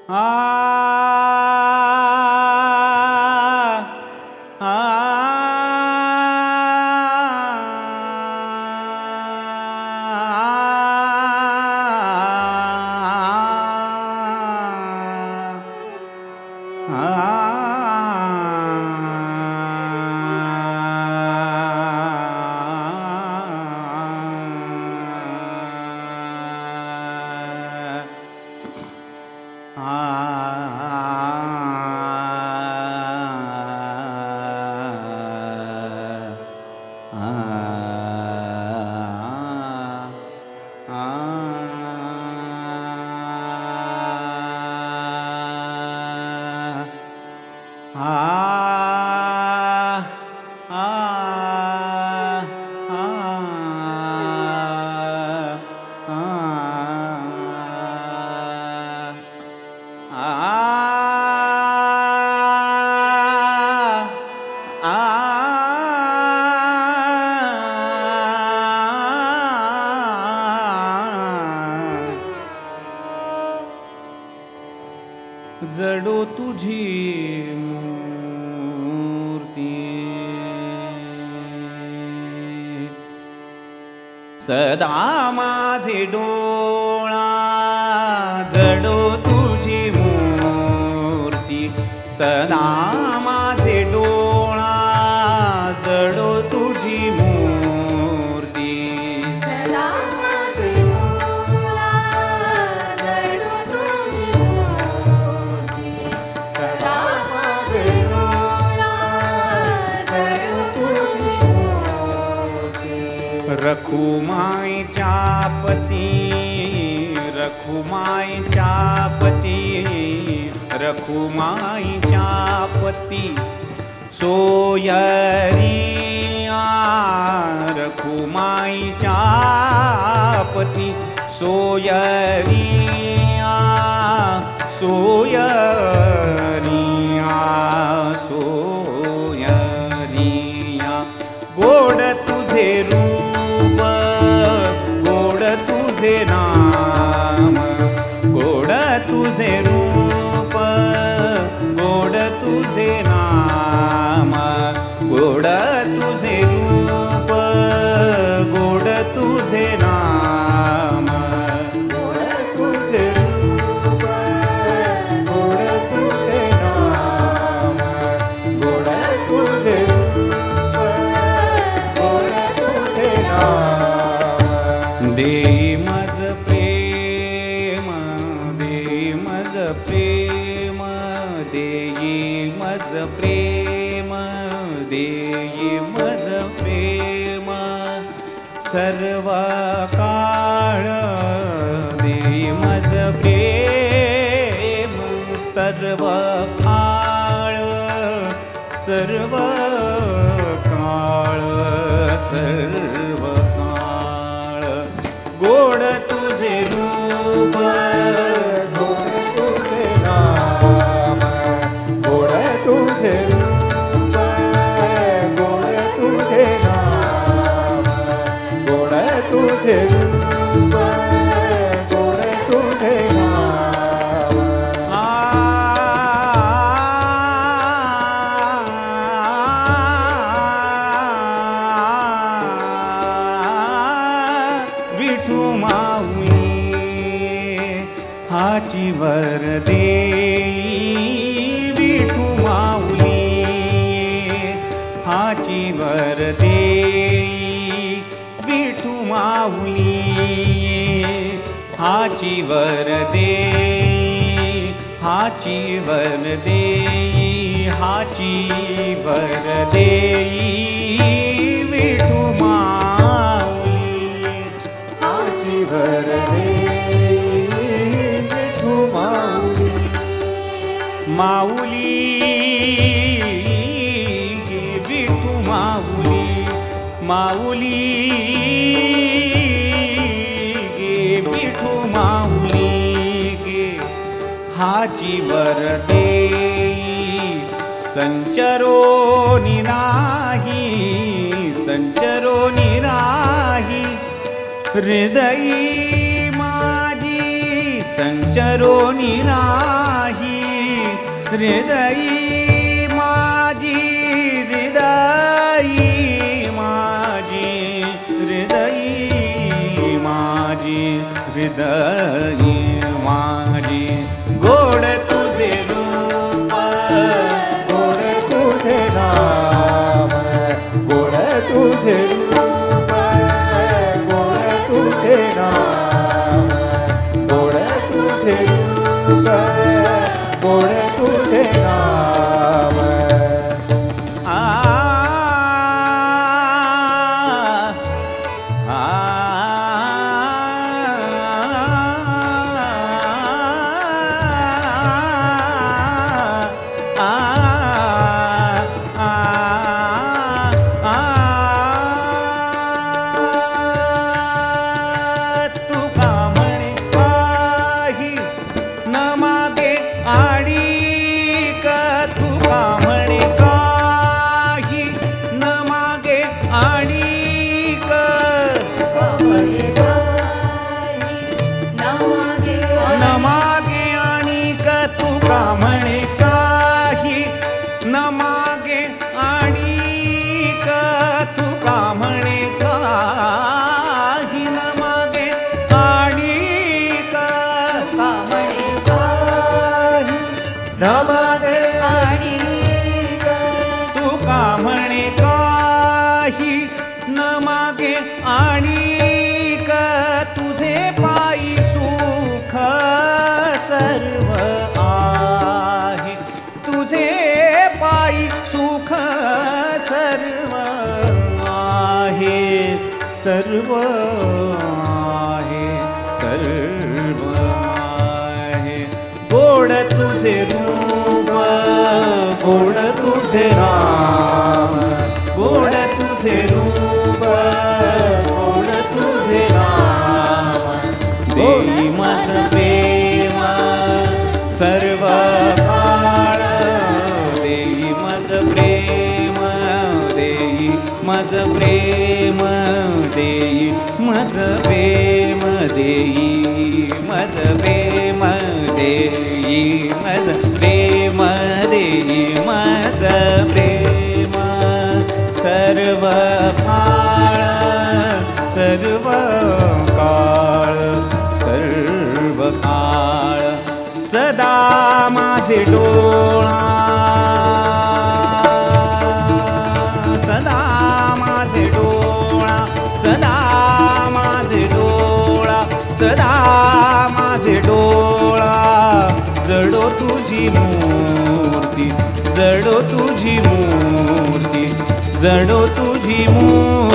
आ जडो तुझी मूर्ती सदा माझे डोळा जडो तुझी मूर्ती सदा माझे डोळा जडो तुझी मूर्ती सदा माझे डोळा जडो तुझी मूर्ती सदा माझे डोळा जडो तुझी मूर्ती रखुमाईच्या पती रखुमाईच्या पती रखुमाईच्या पती सोयरिया रखुमाईच्या पती सोयरिया सोयरिया सोयरिया गोड तुझे रूप गोड तुझे नाम गोड तुझे रूप गोड तुझे नाम गोड तुझे रूप गोड तुझे नाम गोड तुझे रूप गोड तुझे नाम गोड तुझे रूप गोड तुझे नाम देई मज प्रेम देई मज प्रेम देई मज प्रेम देई मज प्रेम सर्व काळ देई मज प्रेम सर्व काळ सर्व काळ सर्व काळ गोड तुझे रूप गोड तुझे नाम गोड तुझे रूप गोड तुझे नाम गोड तुझे रूप गोड तुझे नाम विठू माऊली हाची वर देई विठू माऊली हाची वर देई विठू माऊली हाची वर देई हाची वर देई हाची वर देई विठू माऊली हाची वर देई विठू माऊली माऊली गे विठू माऊली माऊली गे विठू माऊली गे हाची वर देई संचरो निराही संचरो निराही हृदयी माझी संच संचरोनी नाही हृदयी माझी हृदयी माझी हृदयी माझी हृदयी माझी गोड तुझे रूप गोड तुझे नाम गोड तुझे रूप गोड तुझे नाम गोड तुझे रूप गोड तुझे नाम म्हणे काही न मागे आणिक तुका म्हणे काही न मागे आणिक म्हणे काही न मागे आणिक तुका म्हणे काही न मागे आणिक तुझे पायी सुख सर्व आहे तुझे पायी सुख सर्व आहे सर्व आहे सर्व आहे गोड तुझे रूप गोड तुझे नाम गोड तुझे रूप गोड तुझे नाम देई मज प्रेम सर्व काळ देई मज प्रेम देई मज प्रेम देई मज प्रेम देई मज प्रेम देई मज प्रेम देई मज प्रेम सर्व काळ सर्व काळ सर्व काळ सदा माझे डोळा सदा माझे डोळा सदा माझे डोळा सदा माझे डोळा जडो तुझी मूर्ती जडो तुझी मूर्ती जडो तुझी मूर्ती